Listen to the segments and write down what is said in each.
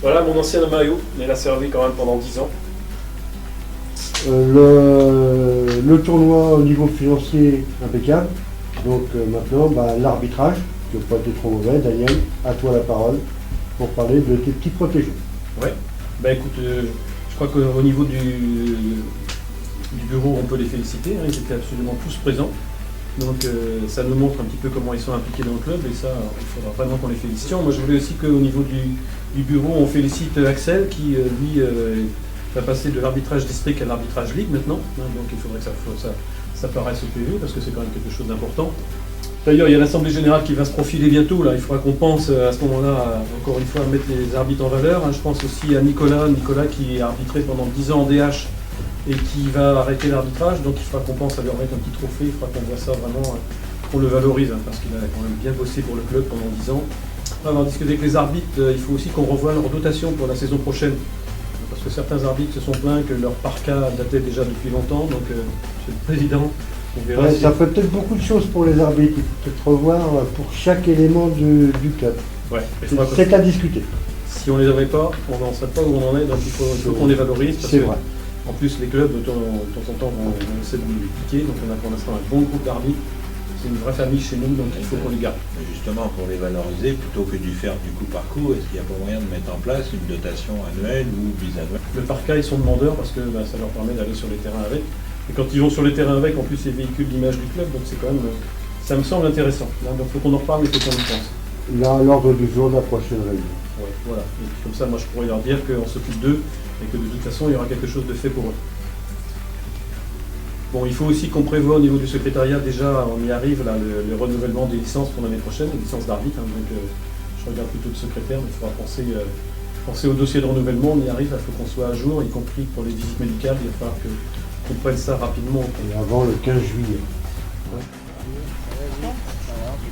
Voilà mon ancien maillot, mais il a servi quand même pendant 10 ans. Le tournoi au niveau financier impeccable. Donc maintenant, l'arbitrage, qui n'a pas été trop mauvais. Daniel, à toi la parole pour parler de tes petits protégés. Ouais, écoute, je crois qu'au niveau du bureau, on peut les féliciter, hein, ils étaient absolument tous présents. Donc ça nous montre un petit peu comment ils sont impliqués dans le club et ça, il faudra vraiment qu'on les félicite. Moi je voulais aussi qu'au niveau du bureau, on félicite Axel qui, lui, va passer de l'arbitrage district à l'arbitrage ligue maintenant. Hein, donc il faudrait que ça paraisse au PV parce que c'est quand même quelque chose d'important. D'ailleurs, il y a l'Assemblée Générale qui va se profiler bientôt. Là. Il faudra qu'on pense à ce moment-là, encore une fois, à mettre les arbitres en valeur. Hein. Je pense aussi à Nicolas qui a arbitré pendant 10 ans en DH et qui va arrêter l'arbitrage. Donc il faudra qu'on pense à lui remettre un petit trophée. Il faudra qu'on voit ça vraiment, qu'on le valorise, hein, parce qu'il a quand même bien bossé pour le club pendant 10 ans. On va discuter avec les arbitres. Il faut aussi qu'on revoie leur dotation pour la saison prochaine. Parce que certains arbitres se sont plaints que leur parka datait déjà depuis longtemps. Donc, Monsieur le Président, on verra. Ouais, ça fait peut-être beaucoup de choses pour les arbitres. Il faut peut-être revoir pour chaque élément du club. Ouais, c'est à discuter. Si on ne les avait pas, on n'en serait pas où on en est. Donc il faut qu'on les valorise. C'est vrai. En plus, les clubs, de temps en temps, vont essayer de nous les piquer. Donc on a pour l'instant un bon groupe d'arbitres. C'est une vraie famille chez nous, donc il faut qu'on les garde. Justement, pour les valoriser, plutôt que du faire du coup par coup, est-ce qu'il n'y a pas moyen de mettre en place une dotation annuelle ou bisannuelle? Le parka, ils sont demandeurs parce que ça leur permet d'aller sur les terrains avec. Et quand ils vont sur les terrains avec, en plus, ils véhiculent l'image du club, donc c'est quand même, ça me semble intéressant. Donc il faut qu'on en reparle, il faut qu'on y pense. Là, l'ordre du jour de la prochaine réunion. Ouais, voilà. Et puis, comme ça, moi, je pourrais leur dire qu'on s'occupe d'eux et que de toute façon, il y aura quelque chose de fait pour eux. Bon, il faut aussi qu'on prévoit au niveau du secrétariat, déjà, on y arrive, là, le renouvellement des licences pour l'année prochaine, les licences d'arbitre. Hein, donc, je regarde plutôt le secrétaire, mais il faudra penser au dossier de renouvellement. On y arrive, il faut qu'on soit à jour, y compris pour les visites médicales. Il va falloir qu'on prenne ça rapidement. Et avant le 15 juillet. Ouais.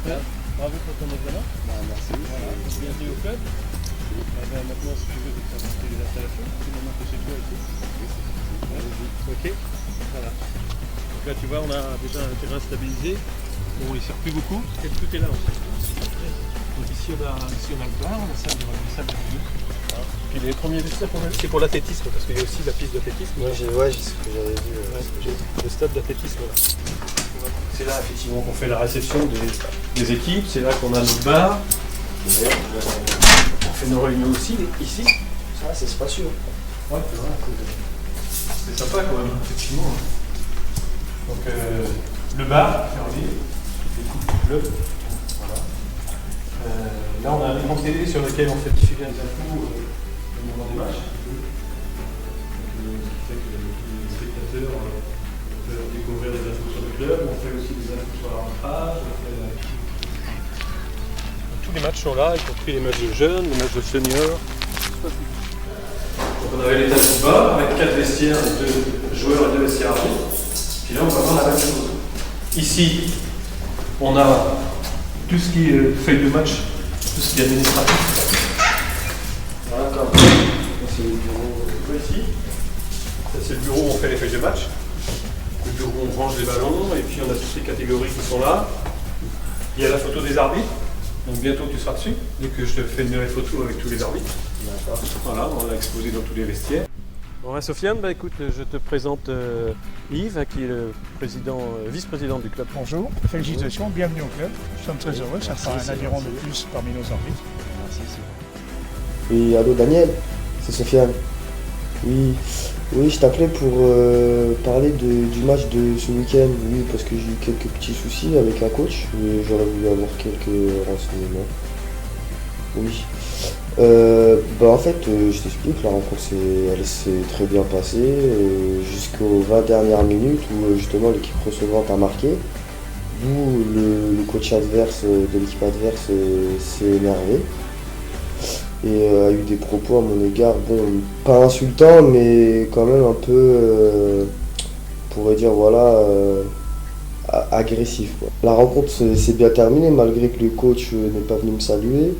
Bravo pour ton examen. Merci. Voilà. Bienvenue au club. Maintenant, si tu veux, tu vas visiter les installations. C'est maintenant que c'est toi ici. Ok. Voilà. Donc là, tu vois, on a déjà un terrain stabilisé. Bon, il ne sert plus beaucoup. Tout est là en fait. Donc ici, on a le bar, la salle de réunion. Puis les premiers vestiaires, c'est pour l'athlétisme, parce qu'il y a aussi la piste d'athlétisme. Ouais, c'est ce que j'avais vu. Le stade d'athlétisme là. C'est là, effectivement, qu'on fait la réception des équipes. C'est là qu'on a notre bar. On fait nos réunions aussi, ici. Ça, c'est spacieux. Ouais, c'est vrai. C'est sympa quand même, effectivement. Donc, le bar, fermé, les coupes du club. Voilà. Là, on a un écran télé sur lequel on fait diffuser les infos au moment des matchs. Ce qui fait que les spectateurs peuvent découvrir des infos sur le club. On fait aussi des infos sur l'arbitrage. Tous les matchs sont là, y compris les matchs de jeunes, les matchs de seniors. Donc on avait l'étage du bas avec 4 vestiaires, 2 joueurs et 2 vestiaires arbitres. Puis là on va voir la même chose. Ici, on a tout ce qui est feuille de match, tout ce qui est administratif. Voilà, comme c'est le bureau ici. Ça, c'est le bureau où on fait les feuilles de match. Le bureau où on range les ballons, et puis on a toutes les catégories qui sont là. Il y a la photo des arbitres. Donc bientôt tu seras dessus, dès que je te fais une photo avec tous les arbitres. Voilà, on l'a exposé dans tous les vestiaires. Bon, Sofiane, écoute, je te présente Yves, qui est le vice-président du club. Bonjour, félicitations, bienvenue au club. Nous sommes très heureux, ça fera un adhérent de plus parmi nos arbitres. Merci. Oui, allô Daniel, c'est Sofiane. Oui, je t'appelais pour parler du match de ce week-end. Oui, parce que j'ai eu quelques petits soucis avec un coach et j'aurais voulu avoir quelques renseignements. Oui. En fait, je t'explique, la rencontre elle s'est très bien passée jusqu'aux 20 dernières minutes où justement l'équipe recevante a marqué. D'où le coach adverse de l'équipe adverse s'est énervé et a eu des propos à mon égard, bon, pas insultants, mais quand même un peu, pour dire, voilà, agressif, quoi. La rencontre s'est bien terminée malgré que le coach n'est pas venu me saluer.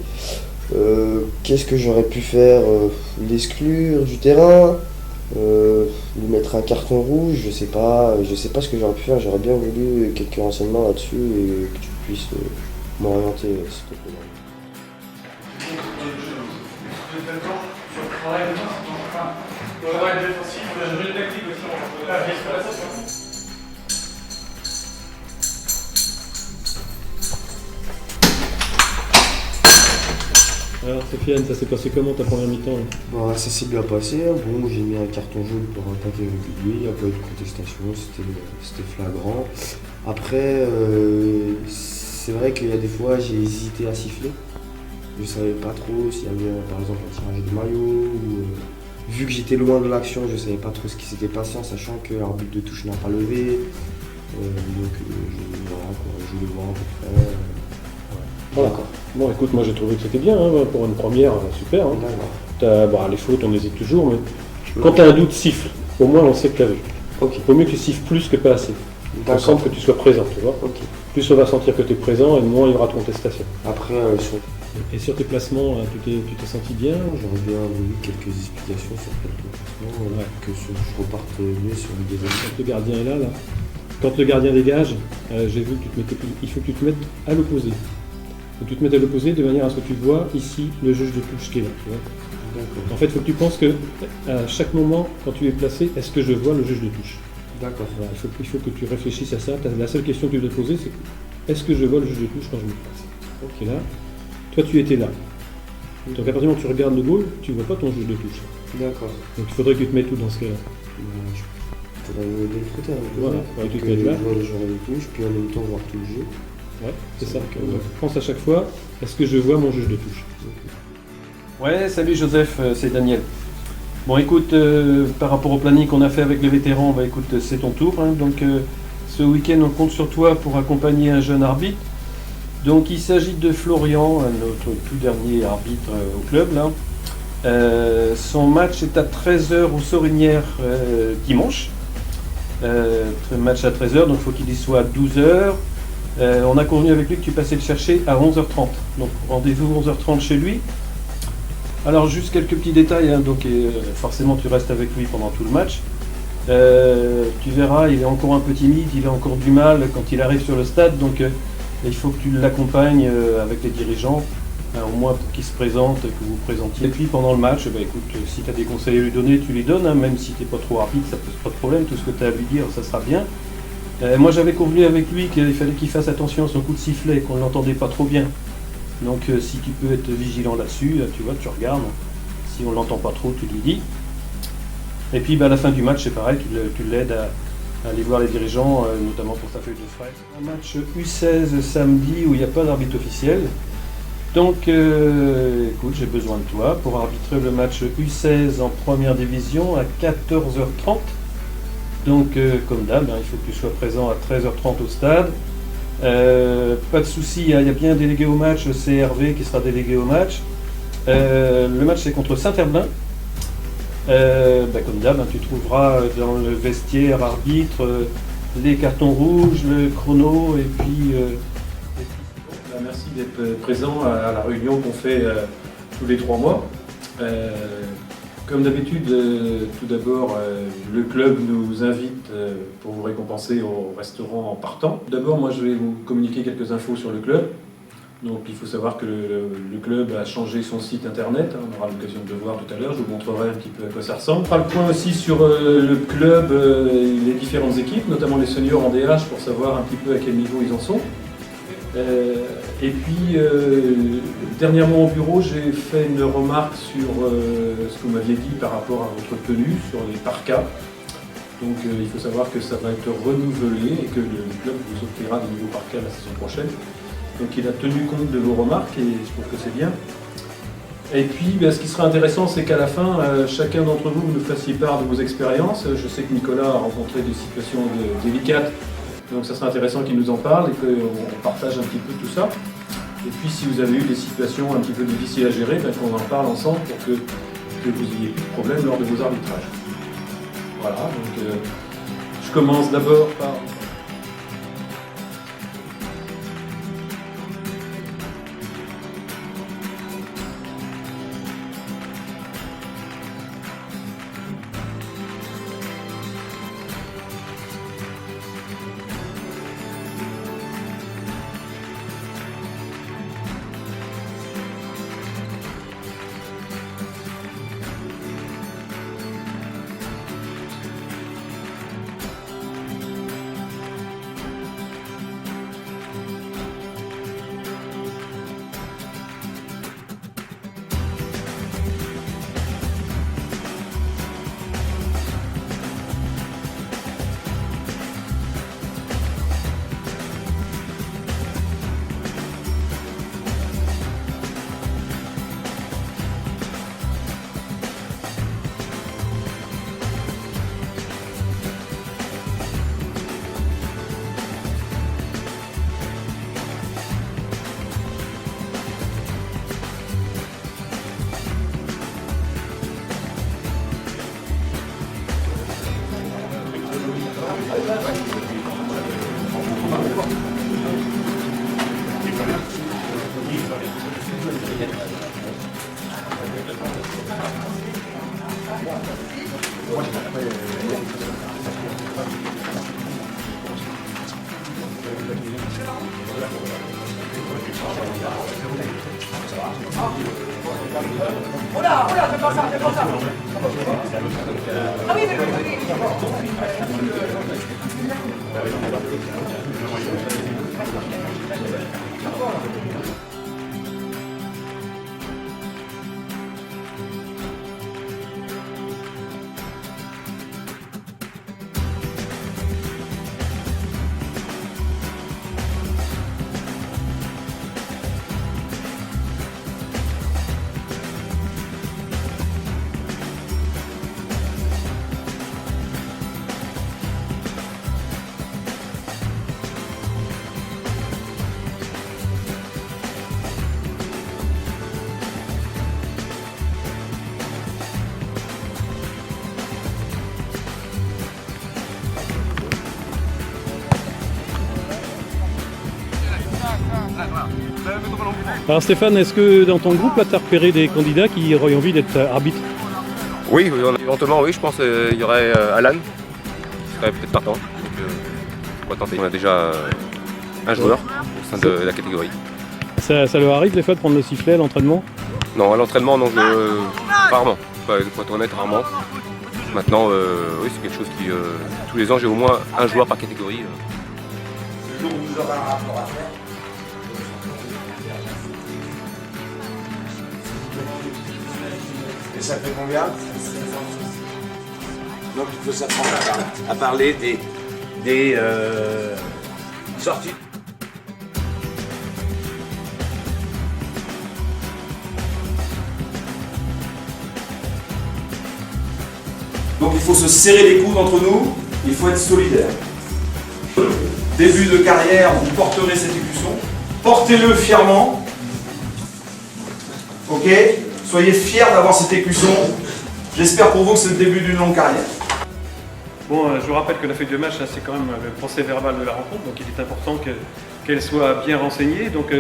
Qu'est-ce que j'aurais pu faire? L'exclure du terrain, lui mettre un carton rouge, je sais pas ce que j'aurais pu faire. J'aurais bien voulu quelques renseignements là-dessus et que tu puisses m'orienter, s'il te plaît. Alors Sofiane, ça s'est passé comment ta première mi-temps là? Bah, ça s'est bien passé. Bon, j'ai mis un carton jaune pour un tacle régulier, il n'y a pas eu de contestation, c'était flagrant. Après, c'est vrai qu'il y a des fois j'ai hésité à siffler. Je savais pas trop s'il y avait par exemple un tirage de maillot ou vu que j'étais loin de l'action, je savais pas trop ce qui s'était passé en sachant que l'arbitre de touche n'a pas levé. Donc je voulais voir à peu près. D'accord. Bon, écoute, moi j'ai trouvé que c'était bien, hein, pour une première, super. Hein. Les fautes, on hésite toujours, mais quand tu as un doute, siffle. Au moins, on sait que tu as vu. Ok. Vaut mieux que tu siffles plus que pas assez. On sent que tu sois présent, tu vois. Ok. Plus on va sentir que tu es présent, et moins il y aura de contestation. Après, Et sur tes placements, tu t'es senti bien? j'aurais bien voulu quelques explications sur quelques placements, que je reparte mieux sur le deuxième. Quand le gardien est là, quand le gardien dégage, j'ai vu que il faut que tu te mettes à l'opposé. Il faut que tu te mettes à l'opposé de manière à ce que tu vois ici le juge de touche qui est là. Tu vois. D'accord. En fait, il faut que tu penses que à chaque moment, quand tu es placé, est-ce que je vois le juge de touche? D'accord. Voilà, il faut que tu réfléchisses à ça. La seule question que tu dois te poser, c'est est-ce que je vois le juge de touche quand je me place? Ok, là. Toi, tu étais là. Donc, à partir du moment où tu regardes le goal, tu ne vois pas ton juge de touche. D'accord. Donc, il faudrait que tu te mettes tout dans ce cas-là. Il faudrait me donner le côté. Voilà, tu te mets là. Je vois le joueur de touche, puis en même temps voir tout le jeu. Ouais, c'est ça. Ok. Donc, pense à chaque fois, est-ce que je vois mon juge de touche? Ouais, salut Joseph, c'est Daniel. Bon, écoute, par rapport au planning qu'on a fait avec les vétérans, écoute, c'est ton tour. Hein. Donc, ce week-end, on compte sur toi pour accompagner un jeune arbitre. Donc, il s'agit de Florian, notre tout dernier arbitre au club. Là. Son match est à 13h au Sorinière dimanche. Match à 13h, donc il faut qu'il y soit à 12h. On a convenu avec lui que tu passais le chercher à 11h30. Donc rendez-vous 11h30 chez lui. Alors juste quelques petits détails, hein, donc forcément tu restes avec lui pendant tout le match. Tu verras, il est encore un peu timide, il a encore du mal quand il arrive sur le stade, donc il faut que tu l'accompagnes avec les dirigeants, au moins pour qu'il se présente, que vous présentiez. Et puis pendant le match, écoute, si tu as des conseils à lui donner, tu lui donnes, hein, même si tu n'es pas trop rapide, ça pose pas de problème, tout ce que tu as à lui dire, ça sera bien. Moi j'avais convenu avec lui qu'il fallait qu'il fasse attention à son coup de sifflet, qu'on ne l'entendait pas trop bien. Donc si tu peux être vigilant là-dessus, tu vois, tu regardes. Si on ne l'entend pas trop, tu lui dis. Et puis à la fin du match, c'est pareil, tu l'aides à aller voir les dirigeants, notamment pour sa feuille de frais. Un match U16 samedi où il n'y a pas d'arbitre officiel. Donc écoute, j'ai besoin de toi pour arbitrer le match U16 en première division à 14h30. Donc, comme d'hab, il faut que tu sois présent à 13h30 au stade. Pas de souci, il y a bien un délégué au match, c'est Hervé qui sera délégué au match. Le match c'est contre Saint-Herblain. Comme d'hab, tu trouveras dans le vestiaire arbitre les cartons rouges, le chrono et puis... Merci d'être présent à la réunion qu'on fait tous les 3 mois. Comme d'habitude, tout d'abord, le club nous invite pour vous récompenser au restaurant en partant. D'abord, moi, je vais vous communiquer quelques infos sur le club. Donc, il faut savoir que le club a changé son site internet. On aura l'occasion de le voir tout à l'heure. Je vous montrerai un petit peu à quoi ça ressemble. On fera le point aussi sur le club, les différentes équipes, notamment les seniors en DH, pour savoir un petit peu à quel niveau ils en sont. Et puis, dernièrement au bureau, j'ai fait une remarque sur ce que vous m'aviez dit par rapport à votre tenue, sur les parkas. Donc, il faut savoir que ça va être renouvelé et que le club vous offrira des nouveaux parkas la saison prochaine. Donc, il a tenu compte de vos remarques et je trouve que c'est bien. Et puis, ce qui sera intéressant, c'est qu'à la fin, chacun d'entre vous nous fassiez part de vos expériences. Je sais que Nicolas a rencontré des situations délicates. Donc ça sera intéressant qu'il nous en parle et qu'on partage un petit peu tout ça. Et puis si vous avez eu des situations un petit peu difficiles à gérer, qu'on en parle ensemble pour que vous n'ayez plus de problème lors de vos arbitrages. Voilà, donc je Je commence d'abord par... Alors Stéphane, est-ce que dans ton groupe, tu as repéré des candidats qui auraient envie d'être arbitres? Oui, éventuellement, oui, je pense qu'il y aurait Alan, qui serait peut-être partant. Donc, on va tenter. On a déjà un joueur au sein de la catégorie. Ça leur arrive des fois de prendre le sifflet à l'entraînement? Non, à l'entraînement, non, rarement. Pour être honnête, rarement. Maintenant, oui, c'est quelque chose qui, tous les ans, j'ai au moins un joueur par catégorie. Le jour où vous aurez un rapport à faire, et ça fait combien? Donc il faut s'apprendre à parler des sorties. Donc il faut se serrer les coudes entre nous, il faut être solidaire. Début de carrière, vous porterez cet écusson, portez-le fièrement. Ok? Soyez fiers d'avoir cet écusson. J'espère pour vous que c'est le début d'une longue carrière. Bon, je vous rappelle que la feuille de match, c'est quand même le procès verbal de la rencontre, donc il est important qu'elle soit bien renseignée. Donc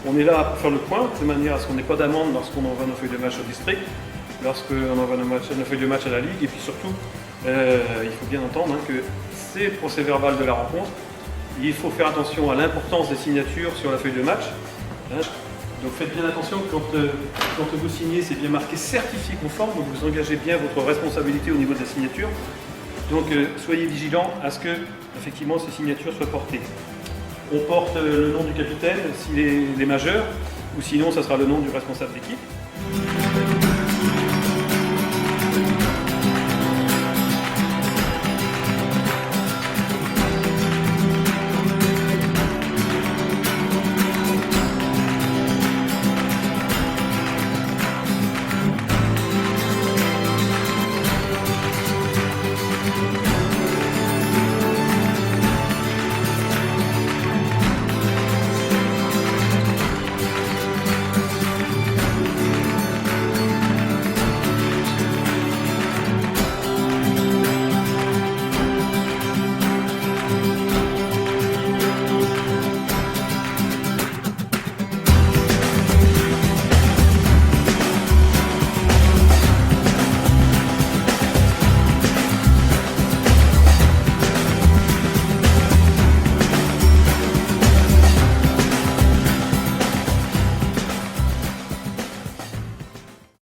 on est là pour faire le point, de manière à ce qu'on n'ait pas d'amende lorsqu'on envoie nos feuilles de match au district, lorsqu'on envoie nos feuilles de match à la Ligue, et puis surtout, il faut bien entendre que c'est le procès verbal de la rencontre. Il faut faire attention à l'importance des signatures sur la feuille de match. Donc faites bien attention, quand vous signez, c'est bien marqué certifié conforme, donc vous engagez bien votre responsabilité au niveau de la signature. Donc soyez vigilants à ce que effectivement ces signatures soient portées. On porte le nom du capitaine s'il est majeur, ou sinon ça sera le nom du responsable d'équipe.